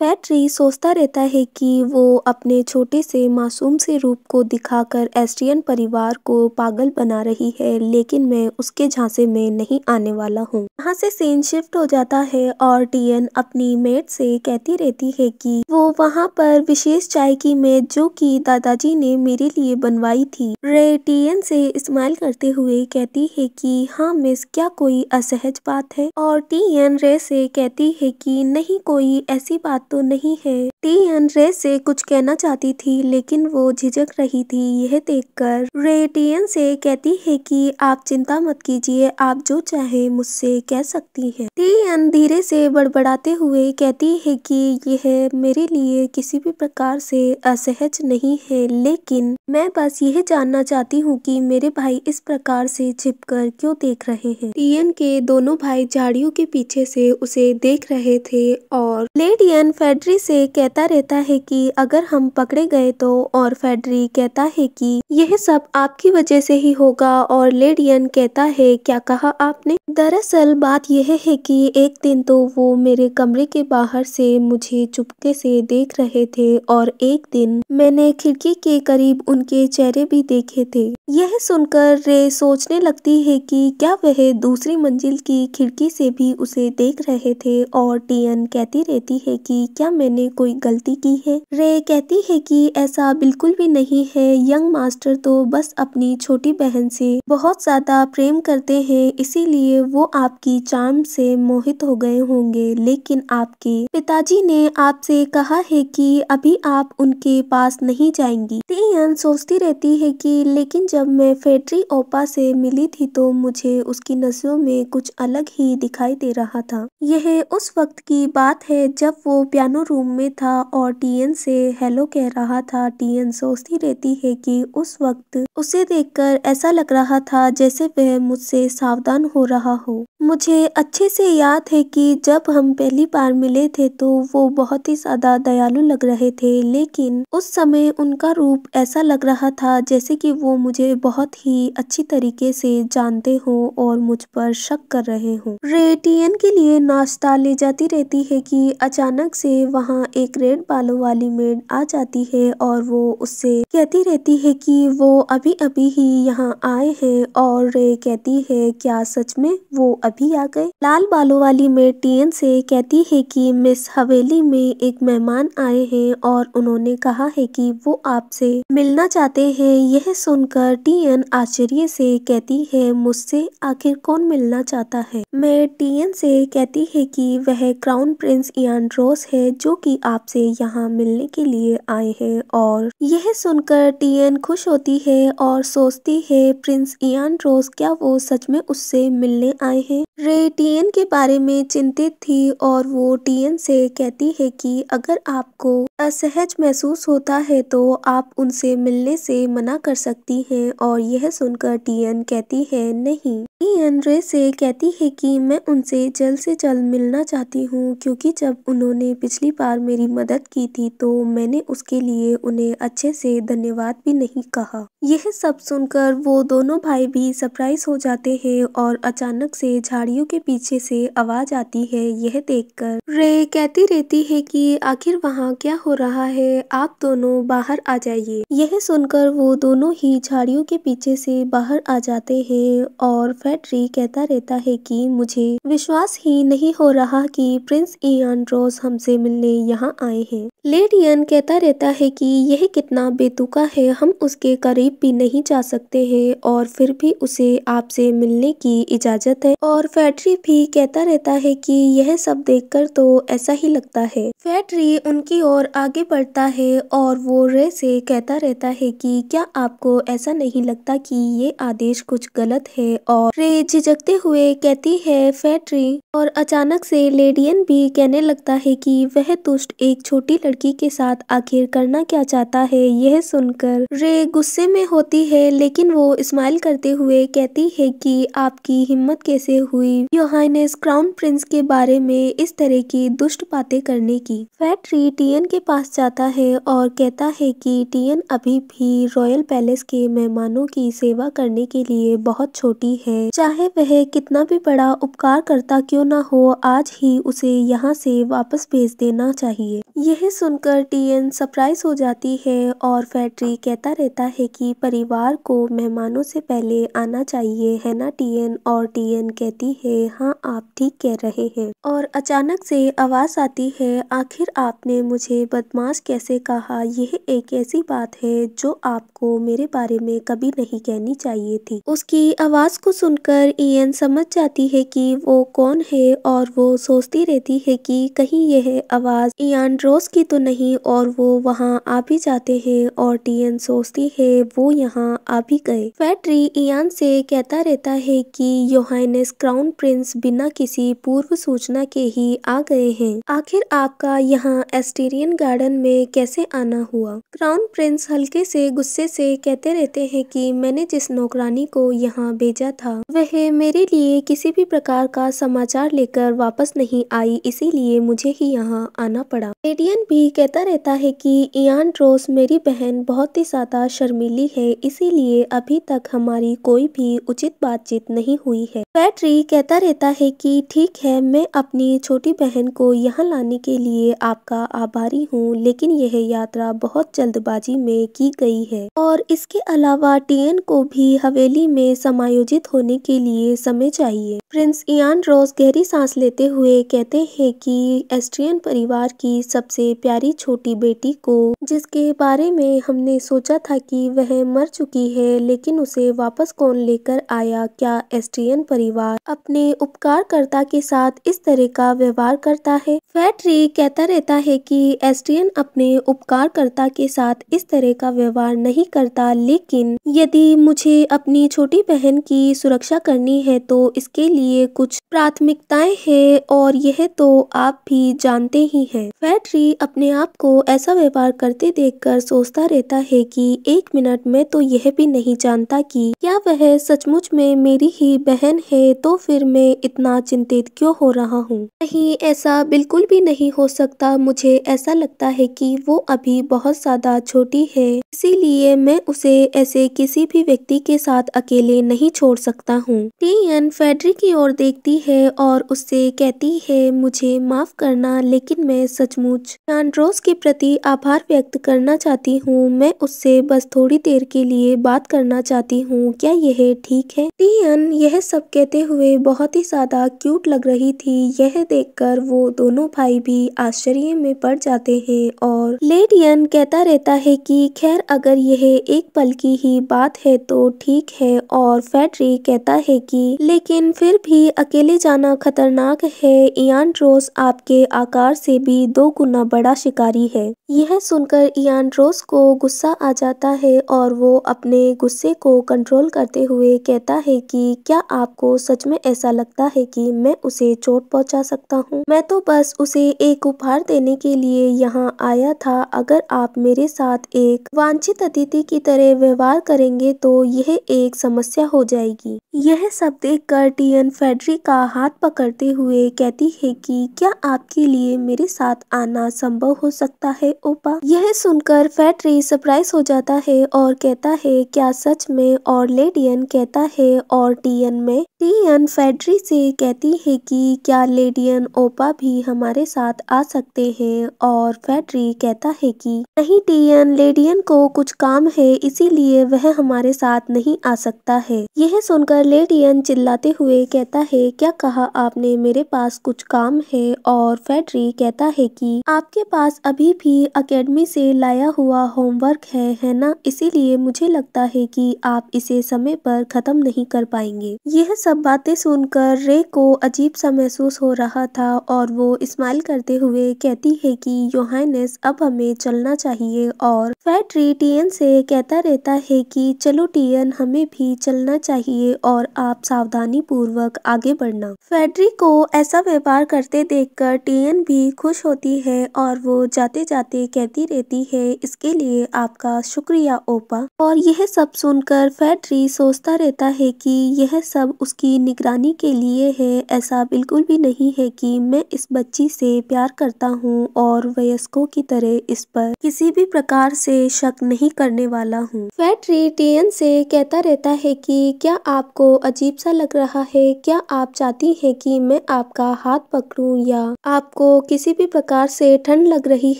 Fat सोचता रहता है कि वो अपने छोटे से मासूम से रूप को दिखाकर एस्ट्रियन परिवार को पागल बना रही है, लेकिन मैं उसके झांसे में नहीं आने वाला हूँ। यहाँ से सीन शिफ्ट हो जाता है और टियन अपनी मेट से कहती रहती है कि वो वहाँ पर विशेष चाय की मेज जो कि दादाजी ने मेरे लिए बनवाई थी। रे टियन से स्माइल करते हुए कहती है कि हाँ मिस, क्या कोई असहज बात है? और टियन रे से कहती है कि नहीं, कोई ऐसी बात तो नहीं है। टियन रे से कुछ कहना चाहती थी लेकिन वो झिझक रही थी। यह देखकर रे टियन से कहती है कि आप चिंता मत कीजिए, आप जो चाहे मुझसे कह सकती हैं। टियन धीरे से बड़बड़ाते हुए कहती है कि यह मेरे लिए किसी भी प्रकार से असहज नहीं है, लेकिन मैं बस यह जानना चाहती हूँ कि मेरे भाई इस प्रकार से छिपकर क्यों देख रहे हैं। टियन के दोनों भाई झाड़ियों के पीछे से उसे देख रहे थे और लेडियन फेड्री से कहता रहता है कि अगर हम पकड़े गए तो, और फेड्री कहता है कि यह सब आपकी वजह से ही होगा और लेडियन कहता है क्या कहा आपने? दरअसल बात यह है कि एक दिन तो वो मेरे कमरे के बाहर से मुझे चुपके से देख रहे थे और एक दिन मैंने खिड़की के करीब उनके चेहरे भी देखे थे। यह सुनकर रे सोचने लगती है कि क्या वह दूसरी मंजिल की खिड़की से भी उसे देख रहे थे और टियन कहती रहती है कि क्या मैंने कोई गलती की है? रे कहती है कि ऐसा बिल्कुल भी नहीं है, यंग मास्टर तो बस अपनी छोटी बहन से बहुत ज्यादा प्रेम करते हैं, इसीलिए वो आपकी चार्म से मोहित हो गए होंगे, लेकिन आपके पिताजी ने आपसे कहा है कि अभी आप उनके पास नहीं जाएंगी। टियन सोचती रहती है कि लेकिन जब मैं फेड्री ओपा से मिली थी तो मुझे उसकी नजरों में कुछ अलग ही दिखाई दे रहा था। यह उस वक्त की बात है जब वो पियानो रूम में था और टियन से हेलो कह रहा था। टियन सोचती रहती है कि उस वक्त उसे देखकर ऐसा लग रहा था जैसे वह मुझसे सावधान हो रहा हो। मुझे अच्छे से याद है कि जब हम पहली बार मिले थे तो वो बहुत ही ज्यादा दयालु लग रहे थे, लेकिन उस समय उनका रूप ऐसा लग रहा था जैसे कि वो मुझे बहुत ही अच्छी तरीके से जानते हो और मुझ पर शक कर रहे हो। रे टियन के लिए नाश्ता ले जाती रहती है कि अचानक से वहाँ एक रेड बालों वाली मेड आ जाती है और वो उससे कहती रहती है कि वो अभी अभी ही यहाँ आए हैं और रे कहती है क्या सच में वो अभी आ गए? लाल बालों वाली मेड टियन से कहती है कि मिस, हवेली में एक मेहमान आए हैं और उन्होंने कहा है कि वो आपसे मिलना चाहते हैं। यह सुनकर टियन आश्चर्य से कहती है मुझसे आखिर कौन मिलना चाहता है? मैं टियन से कहती है कि वह क्राउन प्रिंस इयान रोज है जो कि आपसे यहाँ मिलने के लिए आए हैं और यह सुनकर टियन खुश होती है और सोचती है प्रिंस इयान रोज, क्या वो सच में उससे मिलने आए हैं? रे टियन के बारे में चिंतित थी और वो टियन से कहती है कि अगर आपको असहज महसूस होता है तो आप उनसे मिलने से मना कर सकती हैं और यह सुनकर टियन कहती है नहीं। टियन रे से कहती है कि मैं उनसे जल्द से जल्द मिलना चाहती हूँ क्योंकि जब उन्होंने पिछली बार मेरी मदद की थी तो मैंने उसके लिए उन्हें अच्छे से धन्यवाद भी नहीं कहा। यह सब सुनकर वो दोनों भाई भी सरप्राइज हो जाते हैं और अचानक से झाड़ियों के पीछे से आवाज आती है। यह देखकर रे कहती रहती है कि आखिर वहाँ क्या हो रहा है, आप दोनों बाहर आ जाइए। यह सुनकर वो दोनों ही झाड़ियों के पीछे से बाहर आ जाते हैं और फेड्री कहता रहता है कि मुझे विश्वास ही नहीं हो रहा कि प्रिंस इयान रोज हमसे मिलने यहाँ आए हैं। लेडियन कहता रहता है कि यह कितना बेतुका है, हम उसके करीब भी नहीं जा सकते हैं और फिर भी उसे आपसे मिलने की इजाजत है। और फेड्री भी कहता रहता है कि यह सब देखकर तो ऐसा ही लगता है। फेड्री उनकी ओर आगे बढ़ता है और वो रे से कहता रहता है कि क्या आपको ऐसा नहीं लगता कि ये आदेश कुछ गलत है? और रे झिझकते हुए कहती है फेड्री, और अचानक से लेडियन भी कहने लगता है कि वह दुष्ट एक छोटी लड़की के साथ आखिर करना क्या चाहता है। यह सुनकर रे गुस्से में होती है लेकिन वो स्माइल करते हुए कहती है कि आपकी हिम्मत कैसे हुई योर हाइनेस क्राउन प्रिंस के बारे में इस तरह की दुष्ट बातें करने की। फेड्री टियन के पास जाता है और कहता है कि टियन अभी भी रॉयल पैलेस के मेहमानों की सेवा करने के लिए बहुत छोटी है, चाहे वह कितना भी बड़ा उपकार करता क्यों ना हो, आज ही उसे यहाँ से वापस भेज देना चाहिए। यह सुनकर टियन सरप्राइज हो जाती है और फैड्री कहता रहता है कि परिवार को मेहमानों से पहले आना चाहिए, है ना टियन? और टियन कहती है हाँ, आप ठीक कह रहे हैं। और अचानक से आवाज आती है, आखिर आपने मुझे बदमाश कैसे कहा? यह एक ऐसी बात है जो आपको मेरे बारे में कभी नहीं कहनी चाहिए थी। उसकी आवाज को सुनकर इयन समझ जाती है कि वो कौन है और वो सोचती रहती है कि कहीं यह आवाज इयान रोज की तो नहीं, और वो वहाँ आ भी जाते हैं और टियन सोचती है वो यहाँ आ भी गए। फैड्री इयान से कहता रहता है कि योहानेस क्राउन प्रिंस बिना किसी पूर्व सूचना के ही आ गए हैं। आखिर आपका यहाँ एस्टेरियन गार्डन में कैसे आना हुआ? क्राउन प्रिंस हल्के से गुस्से से कहते रहते हैं कि मैंने जिस नौकरानी को यहाँ भेजा था वह मेरे लिए किसी भी प्रकार का समाचार लेकर वापस नहीं आई, इसीलिए मुझे ही यहाँ आना पड़ा। एडियन भी कहता रहता है कि इयान रोज मेरी बहन बहुत ही ज्यादा शर्मीली है, इसीलिए अभी तक हमारी कोई भी उचित बातचीत नहीं हुई है। फैड्री कहता रहता है कि ठीक है, मैं अपनी छोटी बहन को यहाँ लाने के लिए आपका आभारी हूँ, लेकिन यह यात्रा बहुत जल्दबाजी में की गई है और इसके अलावा टियन को भी हवेली में समायोजित होने के लिए समय चाहिए। प्रिंस इयान रोज गहरी सांस लेते हुए कहते हैं कि एस्ट्रियन परिवार की सबसे प्यारी छोटी बेटी को, जिसके बारे में हमने सोचा था कि वह मर चुकी है, लेकिन उसे वापस कौन लेकर आया? क्या एस्ट्रियन परिवार अपने उपकारकर्ता के साथ इस तरह का व्यवहार करता है? फैड्री कहता रहता है कि एस्ट्रियन अपने उपकारकर्ता के साथ इस तरह का व्यवहार नहीं करता, लेकिन यदि मुझे अपनी छोटी बहन की सुरक्षा करनी है तो इसके लिए कुछ प्राथमिकताएं हैं और यह तो आप भी जानते ही हैं। फैड्री अपने आप को ऐसा व्यवहार करते देखकर सोचता रहता है कि एक मिनट में तो यह भी नहीं जानता कि क्या वह सचमुच में मेरी ही बहन है, तो फिर मैं इतना चिंतित क्यों हो रहा हूँ? नहीं, ऐसा बिल्कुल भी नहीं हो सकता। मुझे ऐसा लगता है कि वो अभी बहुत ज्यादा छोटी है, इसीलिए मैं उसे ऐसे किसी भी व्यक्ति के साथ अकेले नहीं छोड़ सकता हूँ। टियन फैड्री की ओर देखती है और उससे कहती है, मुझे माफ करना, लेकिन मैं सचमुच एंड्रोस के प्रति आभार व्यक्त करना चाहती हूँ। मैं उससे बस थोड़ी देर के लिए बात करना चाहती हूँ, क्या यह ठीक है? टियन यह सब कहते हुए बहुत ही ज्यादा क्यूट लग रही थी। यह देखकर वो दोनों भाई भी आश्चर्य में पड़ जाते हैं और लेडियन कहता रहता है कि खैर, अगर यह एक पल की ही बात है तो ठीक है। और फैड्री कहता है कि लेकिन फिर भी अकेले जाना खतरनाक है। इयान रोज आपके आकार से भी 2 गुना बड़ा शिकारी है। यह सुनकर इयान रोज को गुस्सा आ जाता है और वो अपने गुस्से को कंट्रोल करते हुए कहता है कि क्या आपको सच में ऐसा लगता है कि मैं उसे चोट पहुंचा सकता हूं? मैं तो बस उसे एक उपहार देने के लिए यहाँ आया था। अगर आप मेरे साथ एक वांछित अतिथि की तरह व्यवहार करेंगे तो यह एक समस्या हो जाएगी। यह सब देखकर टियन फैड्री का हाथ पकड़ते हुए कहती है कि क्या आपके लिए मेरे साथ आना संभव हो सकता है ओपा? यह सुनकर फैड्री सरप्राइज हो जाता है और कहता है, क्या सच में? और लेडियन कहता है, और टियन में? टियन फैड्री से कहती है कि क्या लेडियन ओपा भी हमारे साथ आ सकते हैं? और फैड्री कहता है कि नहीं टियन, लेडियन को कुछ काम है, इसीलिए वह हमारे साथ नहीं आ सकता है। यह सुनकर लेडियन चिल्लाते हुए कहता है, क्या कहा आपने? मेरे पास कुछ काम है। और फैड्री कहता है कि आपके पास अभी भी अकेडमी से लाया हुआ होमवर्क है ना? इसीलिए मुझे लगता है कि आप इसे समय पर खत्म नहीं कर पाएंगे। यह सब बातें सुनकर रे को अजीब सा महसूस हो रहा था और वो स्माइल करते हुए कहती है कि योहानेस, अब हमें चलना चाहिए। और फैड्री टियन से कहता रहता है कि चलो टियन, हमें भी चलना चाहिए और आप सावधानी पूर्वक आगे बढ़ना। फैड्री को ऐसा व्यवहार करते देखकर टियन भी खुश होती है और वो जाते जाते कहती रहती है, इसके लिए आपका शुक्रिया ओपा। और यह सब सुनकर फैड्री सोचता रहता है कि यह सब उसकी निगरानी के लिए है। ऐसा बिल्कुल भी नहीं है कि मैं इस बच्ची से प्यार करता हूँ और वयस्कों की तरह इस पर किसी भी प्रकार से शक नहीं करने वाला हूँ। फैड्री टियन से कहता रहता है कि क्या आपको अजीब सा लग रहा है? क्या आप चाहती हैं कि मैं आपका हाथ पकड़ूं या आपको किसी भी प्रकार से से ठंड लग रही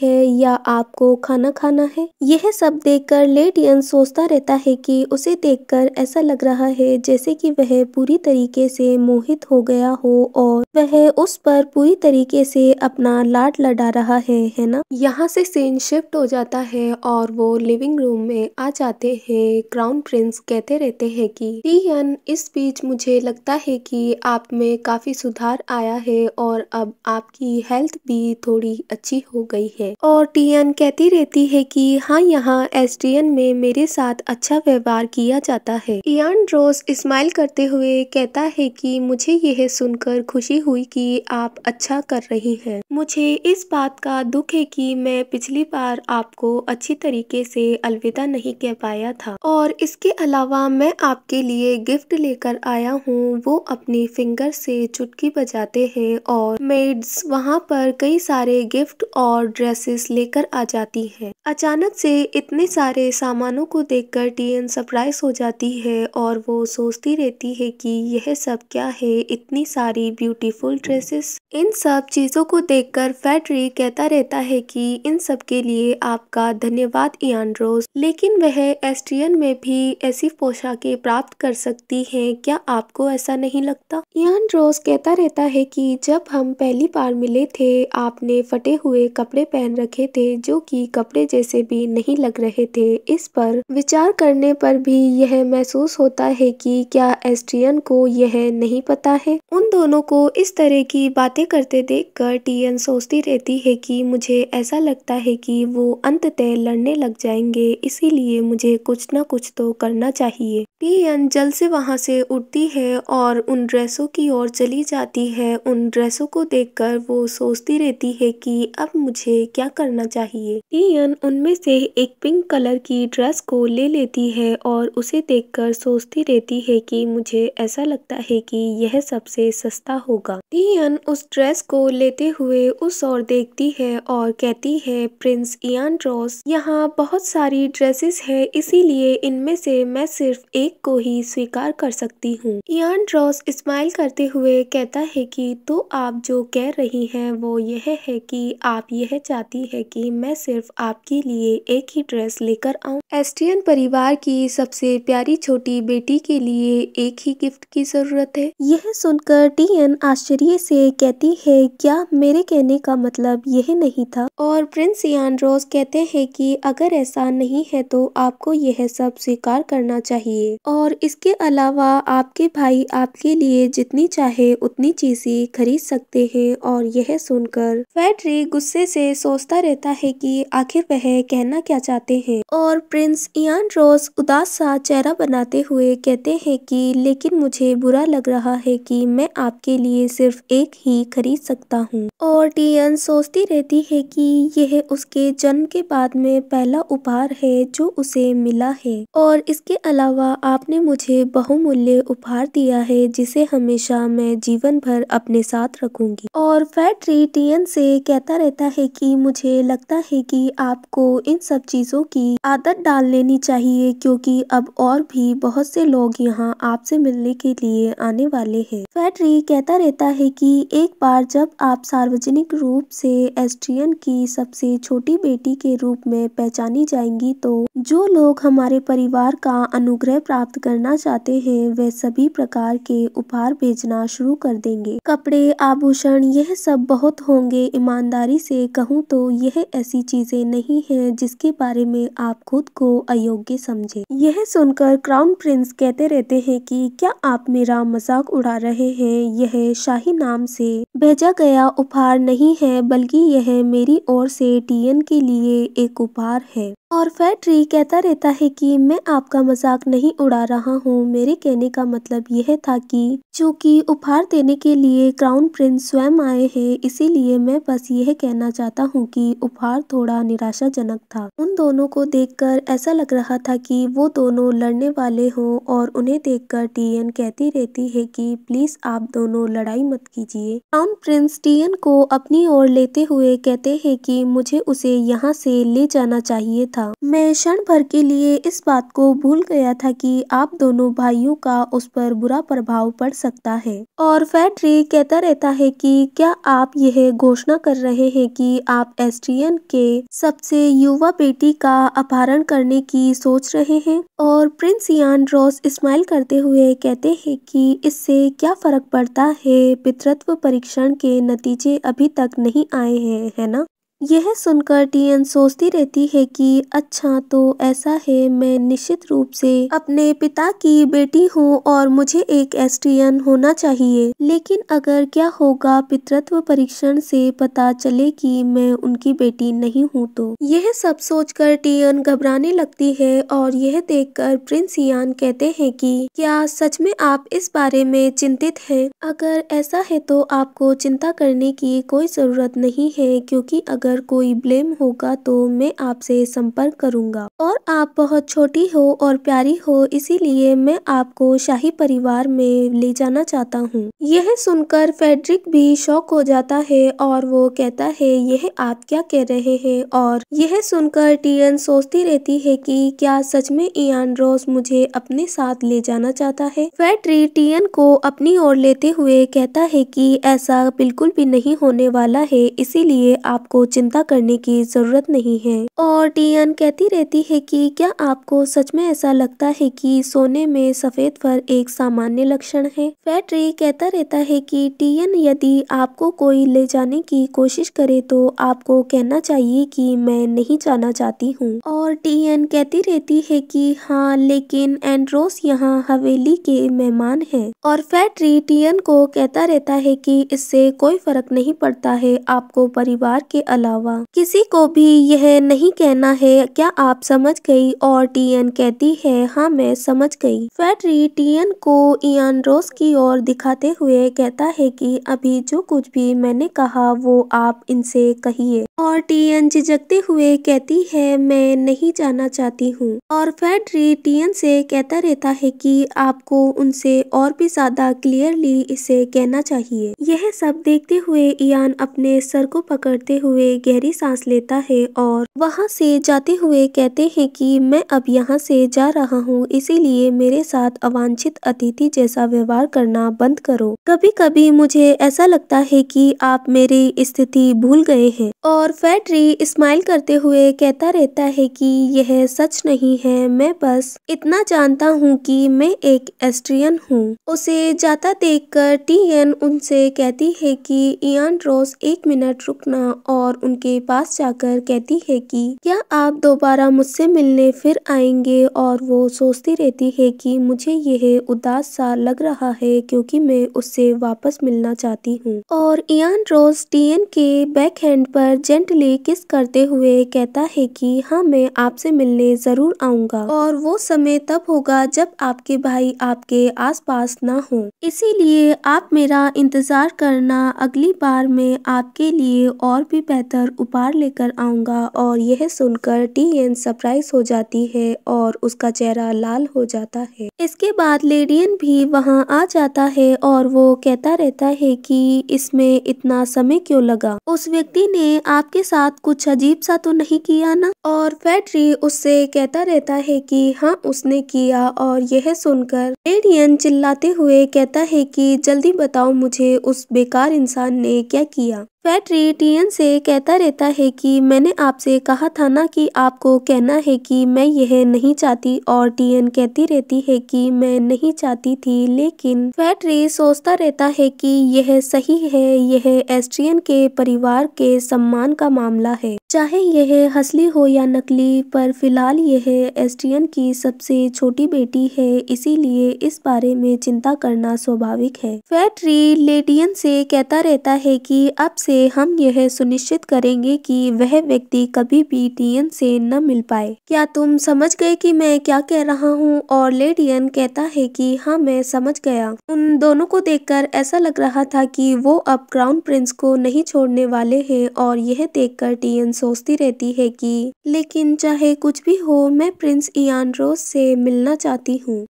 है या आपको खाना खाना है? यह सब देखकर लेडियन सोचता रहता है कि उसे देखकर ऐसा लग रहा है जैसे कि वह पूरी तरीके से मोहित हो गया हो और वह उस पर पूरी तरीके से अपना लाड लड़ा रहा है ना? यहाँ से सीन शिफ्ट हो जाता है और वो लिविंग रूम में आ जाते हैं। क्राउन प्रिंस कहते रहते हैं कि टियन, इस बीच मुझे लगता है कि आप में काफी सुधार आया है और अब आपकी हेल्थ भी थोड़ी अच्छी हो गई है। और टियन कहती रहती है कि हाँ, यहाँ एस्ट्रियन में मेरे साथ अच्छा व्यवहार किया जाता है। इयान रोज स्माइल करते हुए कहता है कि मुझे यह सुनकर खुशी हुई कि आप अच्छा कर रही हैं। मुझे इस बात का दुख है कि मैं पिछली बार आपको अच्छी तरीके से अलविदा नहीं कह पाया था और इसके अलावा मैं आपके लिए गिफ्ट लेकर आया हूँ। वो अपनी फिंगर से चुटकी बजाते हैं और मेड्स वहाँ पर कई सारे गिफ्ट और ड्रेसेस लेकर आ जाती हैं। अचानक से इतने सारे सामानों को देखकर टियन सरप्राइज हो जाती है और वो सोचती रहती है कि यह सब क्या है, इतनी सारी ब्यूटीफुल ड्रेसेस। इन सब चीजों को देखकर फेडरिक कहता रहता है कि इन सब के लिए आपका धन्यवाद इयान रोज, लेकिन वह एस्ट्रियन में भी ऐसी पोशाकें प्राप्त कर सकती हैं, क्या आपको ऐसा नहीं लगता? इयान रोज कहता रहता है कि जब हम पहली बार मिले थे आपने फटे हुए कपड़े पहन रखे थे जो कि कपड़े जैसे भी नहीं लग रहे थे। इस पर विचार करने पर भी यह महसूस होता है कि क्या एस्ट्रियन को यह नहीं पता है? उन दोनों को इस तरह की बातें करते देखकर टियन सोचती रहती है कि मुझे ऐसा लगता है कि वो अंततः लड़ने लग जाएंगे, इसीलिए मुझे कुछ न कुछ तो करना चाहिए। टियन जल्द से वहाँ से उठती है और उन ड्रेसों की ओर चली जाती है। उन ड्रेसों को देखकर वो सोचती रहती है कि अब मुझे क्या करना चाहिए। टियन उनमें से एक पिंक कलर की ड्रेस को ले लेती है और उसे देखकर सोचती रहती है कि मुझे ऐसा लगता है कि यह सबसे सस्ता होगा। टियन उस ड्रेस को लेते हुए उस ओर देखती है और कहती है, प्रिंस इयान रोज, यहाँ बहुत सारी ड्रेसेस है, इसीलिए इनमें से मैं सिर्फ एक को ही स्वीकार कर सकती हूँ। इयान रोज स्माइल करते हुए कहता है कि तो आप जो कह रही हैं वो यह है कि आप यह चाहती है कि मैं सिर्फ आपके लिए एक ही ड्रेस लेकर आऊं। एस्ट्रियन परिवार की सबसे प्यारी छोटी बेटी के लिए एक ही गिफ्ट की जरूरत है। यह सुनकर टियन आश्चर्य से कहती है, क्या मेरे कहने का मतलब यह नहीं था? और प्रिंस इयान रोज कहते हैं कि अगर ऐसा नहीं है तो आपको यह सब स्वीकार करना चाहिए और इसके अलावा आपके भाई आपके लिए जितनी चाहे उतनी चीजें खरीद सकते हैं। और यह सुनकर फेडरिक गुस्से से सोचता रहता है कि आखिर वह कहना क्या चाहते हैं। और प्रिंस इयान रोज उदास सा चेहरा बनाते हुए कहते हैं कि लेकिन मुझे बुरा लग रहा है कि मैं आपके लिए सिर्फ एक ही खरीद सकता हूँ। और टियन सोचती रहती है कि यह उसके जन्म के बाद में पहला उपहार है जो उसे मिला है और इसके अलावा आपने मुझे बहुमूल्य उपहार दिया है जिसे हमेशा मैं जीवन भर अपने साथ रखूंगी। और फेडरिक टियन से कहता रहता है कि मुझे लगता है कि आपको इन सब चीजों की आदत डाल लेनी चाहिए क्योंकि अब और भी बहुत से लोग यहाँ आपसे मिलने के लिए आने वाले हैं। फेडरिक कहता रहता है कि एक बार जब आप सार्वजनिक रूप से एस्ट्रियन की सबसे छोटी बेटी के रूप में पहचानी जाएंगी तो जो लोग हमारे परिवार का अनुग्रह प्राप्त करना चाहते हैं वे सभी प्रकार के उपहार भेजना शुरू कर देंगे। कपड़े, आभूषण, यह सब बहुत होंगे। ईमानदारी से कहूँ तो यह ऐसी चीजें नहीं है जिसके बारे में आप खुद को अयोग्य समझे। यह सुनकर क्राउन प्रिंस कहते रहते हैं कि क्या आप मेरा मजाक उड़ा रहे हैं? यह शाही नाम से भेजा गया उपहार नहीं है बल्कि यह मेरी ओर से टियन के लिए एक उपहार है। और फेडरिक कहता रहता है कि मैं आपका मजाक नहीं उड़ा रहा हूँ, मेरे कहने का मतलब यह था कि चूंकि उपहार देने के लिए क्राउन प्रिंस स्वयं आए हैं इसीलिए मैं बस यह कहना चाहता हूँ कि उपहार थोड़ा निराशाजनक था। उन दोनों को देखकर ऐसा लग रहा था कि वो दोनों लड़ने वाले हों और उन्हें देखकर टियन कहती रहती है कि प्लीज आप दोनों लड़ाई मत कीजिए। क्राउन प्रिंस टियन को अपनी ओर लेते हुए कहते हैं कि मुझे उसे यहाँ से ले जाना चाहिए था था। मैं क्षण भर के लिए इस बात को भूल गया था कि आप दोनों भाइयों का उस पर बुरा प्रभाव पड़ सकता है। और फेड्री कहता रहता है कि क्या आप यह घोषणा कर रहे हैं कि आप एस्ट्रियन के सबसे युवा बेटी का अपहरण करने की सोच रहे हैं? और प्रिंस इयान रॉस स्माइल करते हुए कहते हैं कि इससे क्या फर्क पड़ता है, पितृत्व परीक्षण के नतीजे अभी तक नहीं आए हैं, है ना? यह सुनकर टियन सोचती रहती है कि अच्छा तो ऐसा है, मैं निश्चित रूप से अपने पिता की बेटी हूँ और मुझे एक एस्ट्रियन होना चाहिए। लेकिन अगर क्या होगा पितृत्व परीक्षण से पता चले कि मैं उनकी बेटी नहीं हूँ तो? यह सब सोचकर टियन घबराने लगती है और यह देखकर प्रिंस इयान कहते हैं कि क्या सच में आप इस बारे में चिंतित हैं? अगर ऐसा है तो आपको चिंता करने की कोई जरूरत नहीं है, क्योंकि अगर कोई ब्लेम होगा तो मैं आपसे संपर्क करूंगा। और आप बहुत छोटी हो और प्यारी हो, इसीलिए मैं आपको शाही परिवार में ले जाना चाहता हूँ। यह सुनकर फेड्रिक भी शॉक हो जाता है और वो कहता है यह आप क्या कह रहे हैं? और यह सुनकर टियन सोचती रहती है कि क्या सच में इयान रॉस मुझे अपने साथ ले जाना चाहता है? फेड्री टियन को अपनी ओर लेते हुए कहता है कि ऐसा बिल्कुल भी नहीं होने वाला है, इसीलिए आपको चिंता करने की जरूरत नहीं है। और टियन कहती रहती है कि क्या आपको सच में ऐसा लगता है कि सोने में सफेद फर एक सामान्य लक्षण है? फेड्री कहता रहता है कि टियन, यदि आपको कोई ले जाने की कोशिश करे तो आपको कहना चाहिए कि मैं नहीं जाना चाहती हूँ। और टियन कहती रहती है कि हाँ, लेकिन एंड्रोस यहाँ हवेली के मेहमान हैं। और फेड्री टियन को कहता रहता है कि इससे कोई फर्क नहीं पड़ता है, आपको परिवार के अलावा किसी को भी यह नहीं कहना है, क्या आप समझ गई? और टियन कहती है हाँ, मैं समझ गई। फेड्री टियन को इयान रॉस की ओर दिखाते हुए कहता है कि अभी जो कुछ भी मैंने कहा वो आप इनसे कहिए। और टियन झिझकते हुए कहती है मैं नहीं जाना चाहती हूँ। और फेड्री टियन से कहता रहता है कि आपको उनसे और भी ज्यादा क्लियरली इसे कहना चाहिए। यह सब देखते हुए इयान अपने सर को पकड़ते हुए गहरी सांस लेता है और वहाँ से जाते हुए कहते हैं कि मैं अब यहाँ से जा रहा हूँ, इसीलिए मेरे साथ अवांछित अतिथि जैसा व्यवहार करना बंद करो। कभी कभी मुझे ऐसा लगता है कि आप मेरी स्थिति भूल गए हैं। और फेड्री स्माइल करते हुए कहता रहता है कि यह सच नहीं है, मैं बस इतना जानता हूँ कि मैं एक एस्ट्रियन हूँ। उसे जाता देखकर टियन उनसे कहती है कि इयान रॉस, एक मिनट रुकना। और उनके पास जाकर कहती है कि क्या आप दोबारा मुझसे मिलने फिर आएंगे? और वो सोचती रहती है कि मुझे यह उदास सा लग रहा है क्योंकि मैं उससे वापस मिलना चाहती हूँ। और इयान रॉस टियन के बैक हैंड पर जेंटली किस करते हुए कहता है कि हाँ, मैं आपसे मिलने जरूर आऊंगा और वो समय तब होगा जब आपके भाई आपके आसपास ना हो, इसीलिए आप मेरा इंतजार करना, अगली बार मैं आपके लिए और भी बेहतर उपहार लेकर आऊंगा। और यह सुनकर टियन सरप्राइज हो जाती है और उसका चेहरा लाल हो जाता है। इसके बाद लेडियन भी वहां आ जाता है और वो कहता रहता है कि इसमें इतना समय क्यों लगा? उस व्यक्ति ने आपके साथ कुछ अजीब सा तो नहीं किया ना? और फेड्री उससे कहता रहता है कि हाँ, उसने किया। और यह सुनकर लेडियन चिल्लाते हुए कहता है कि जल्दी बताओ मुझे, उस बेकार इंसान ने क्या किया? फेड्री टियन से कहता रहता है कि मैंने आपसे कहा था ना कि आपको कहना है कि मैं यह नहीं चाहती। और टियन कहती रहती है कि मैं नहीं चाहती थी, लेकिन फेड्री सोचता रहता है कि यह सही है, यह एस्ट्रियन के परिवार के सम्मान का मामला है, चाहे यह असली हो या नकली। पर फिलहाल यह एस्ट्रियन की सबसे छोटी बेटी है, इसीलिए इस बारे में चिंता करना स्वाभाविक है। फेड्री लेडियन से कहता रहता है कि अब से हम यह सुनिश्चित करेंगे कि वह व्यक्ति कभी भी टियन से न मिल पाए। क्या तुम समझ गए कि मैं क्या कह रहा हूँ? और लेडियन कहता है कि हाँ, मैं समझ गया। उन दोनों को देखकर ऐसा लग रहा था कि वो अब क्राउन प्रिंस को नहीं छोड़ने वाले हैं। और यह देखकर टियन सोचती रहती है कि लेकिन चाहे कुछ भी हो, मैं प्रिंस इयान रॉस से मिलना चाहती हूँ।